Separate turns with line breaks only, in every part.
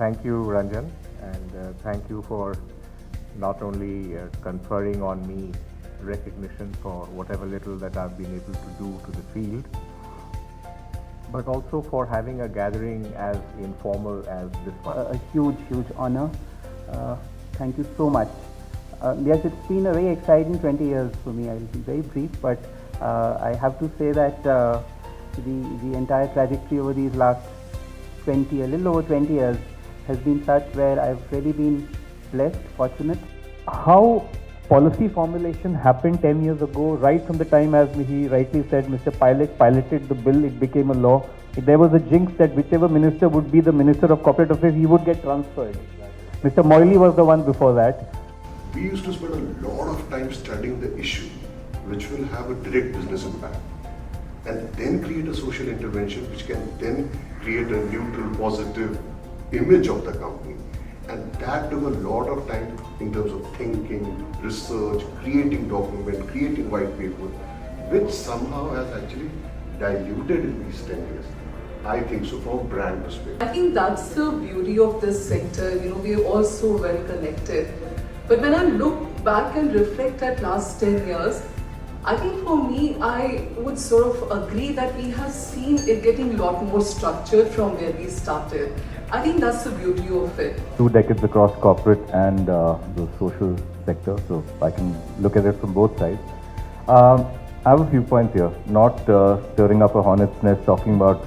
thank you, Ranjan, and thank you for not only conferring on me recognition for whatever little that I've been able to do to the field, but also for having a gathering as informal as this one.
A huge honor. Thank you so much. Yes, it's been a very exciting 20 years for me. I'll be very brief, but I have to say that the entire trajectory over these last a little over 20 years has been such where I've really been blessed, fortunate. How policy formulation happened 10 years ago, right from the time, as he rightly said, Mr. Pilot piloted the bill, it became a law. There was a jinx that whichever minister would be the Minister of Corporate Affairs, he would get transferred. Mr. Moily was the one before that.
We used to spend a lot of time studying the issue, which will have a direct business impact, and then create a social intervention which can then create a neutral, positive image of the company. And that took a lot of time in terms of thinking, research, creating document, creating white paper, which somehow has actually diluted in these 10 years. I think so from a brand perspective.
I think that's the beauty of this sector. We're all so well connected. But when I look back and reflect at last 10 years, I think for me, I would sort of agree that we have seen it getting a lot more structured from where we started. I think that's the beauty of it.
2 decades across corporate and the social sector, so I can look at it from both sides. I have a few points here, not stirring up a hornet's nest talking about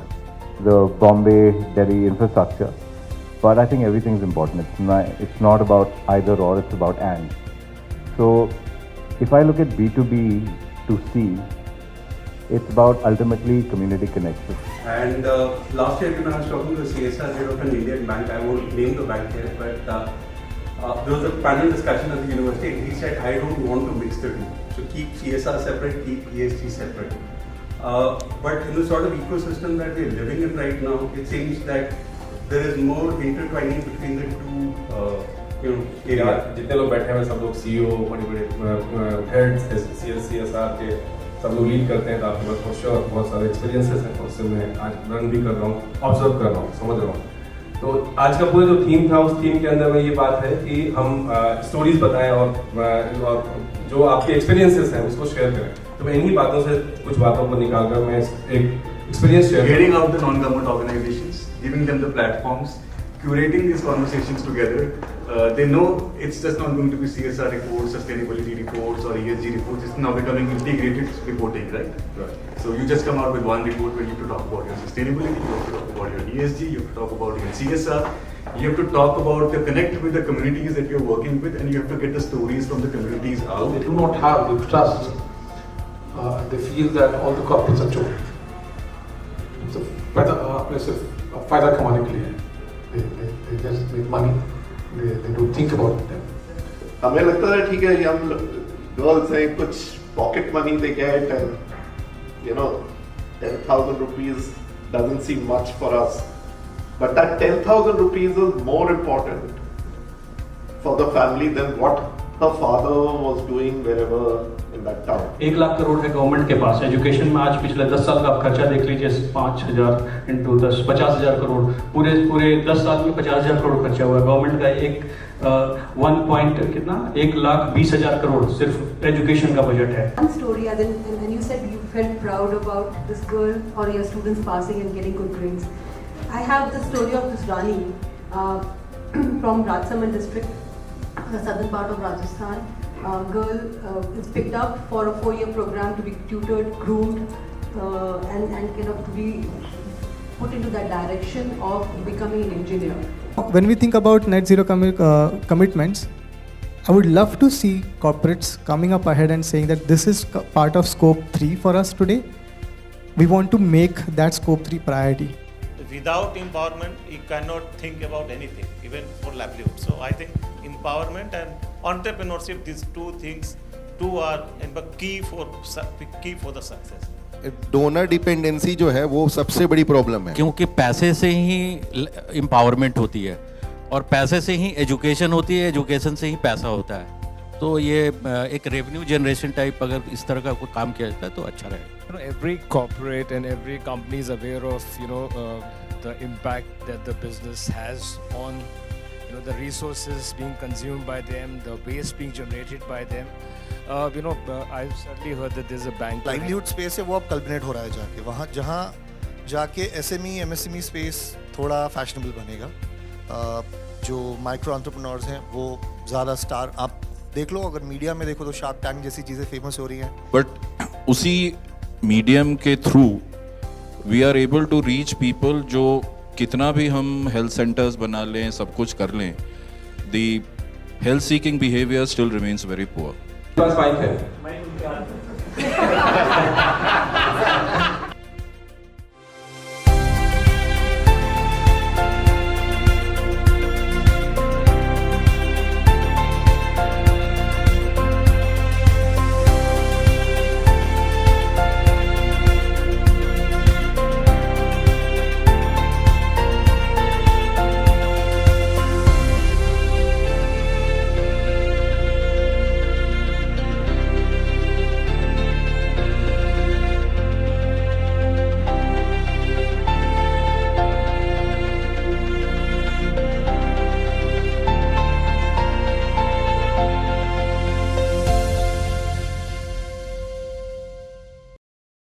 the Bombay-Delhi infrastructure, but I think everything is important. It's not about either or, it's about and. So if I look at B2B to C, it's about ultimately community connection.
And last year, I was talking to the CSR head of an Indian bank. I won't name the bank here, but there was a panel discussion at the university, and he said, I don't want to mix the two. So keep CSR separate, keep ESG separate. But in the sort of ecosystem that we're living in right now, it seems that there is more intertwining between the two areas.
जितने लोग बैठे हैं सब लोग CEO, बड़े heads, CSR के सब लोग लीड करते हैं, तो आपके पास फॉर श्योर बहुत सारे एक्सपीरियंसेस हैं, उससे मैं आज रन भी कर रहा हूँ, ऑब्जर्व कर रहा हूँ, समझ रहा हूँ। तो आज का पूरा जो थीम था, उस थीम के अंदर में ये बात है कि हम स्टोरीज बताएं और जो आपके एक्सपीरियंसेस हैं उसको शेयर करें। तो मैं इन्हीं बातों से कुछ बातों को निकालकर मैं एक experience share
hearing out the non-government organizations, giving them the platforms, curating these conversations together. They know it's just not going to be CSR reports, sustainability reports or ESG reports. It's now becoming integrated reporting, right? So you just come out with one report where you have to talk about your sustainability, you have to talk about your ESG, you have to talk about your CSR, you have to talk about the connect with the communities that you're working with, and you have to get the stories from the communities out.
They do not have the trust. They feel that all the corporates are choked. It's a फायदा कमाने के लिए they just make money. They don't think about them.
हमें लगता है ठीक है young girls हैं कुछ pocket money they get and 10,000 rupees doesn't seem much for us, but that 10,000 rupees is more important for the family than what her father was doing wherever in that town.
1 lakh crore है government के पास education में। आज पिछले 10 साल का आप खर्चा देख लीजिए, 5,000 इंटू 10 50,000 करोड़, पूरे 10 साल में 50,000 करोड़ खर्चा हुआ है गवर्नमेंट का। एक 1,20,000 करोड़ सिर्फ एजुकेशन का बजट है।
One story, and you said you felt proud about this girl or your students passing and getting good grades. I have the story of this Rani from Rajsamand district, the southern part of Rajasthan. Girl is picked up for a 4-year program to be tutored, groomed, and kind of to be put into that direction of becoming an engineer.
When we think about net zero commitments, I would love to see corporates coming up ahead and saying that this is part of scope 3 for us today. We want to make that scope 3 priority.
Without empowerment, you cannot think about anything, even for livelihood. So I think empowerment and entrepreneurship, these two things, are key for the success.
Donor dependency जो है वो सबसे बड़ी problem है,
क्योंकि पैसे से ही empowerment होती है और पैसे से ही एजुकेशन होती है, एजुकेशन से ही पैसा होता है। तो ये एक रेवेन्यू जनरेशन टाइप अगर इस तरह का कोई काम किया जाता है तो अच्छा रहेगा।
Every corporate and every company is aware of the impact that the business has on the resources being consumed by them, the waste being generated by them. I've certainly heard that there's a bank.
Livelihood space है वो अब कल्पनेट हो रहा है जाके वहाँ, जहाँ जाके SME MSME स्पेस थोड़ा फैशनेबल बनेगा. जो माइक्रो एंटरप्रेन्योर्स हैं वो ज़्यादा स्टार, आप देख लो, अगर मीडिया में देखो तो शार्क टैंक जैसी चीज़ें फेमस हो रही हैं.
बट उसी मीडियम के through we are able to reach people. जो कितना भी हम हेल्थ सेंटर्स बना लें, सब कुछ कर लें, the health seeking behaviour still remains very poor.
पास माइक है.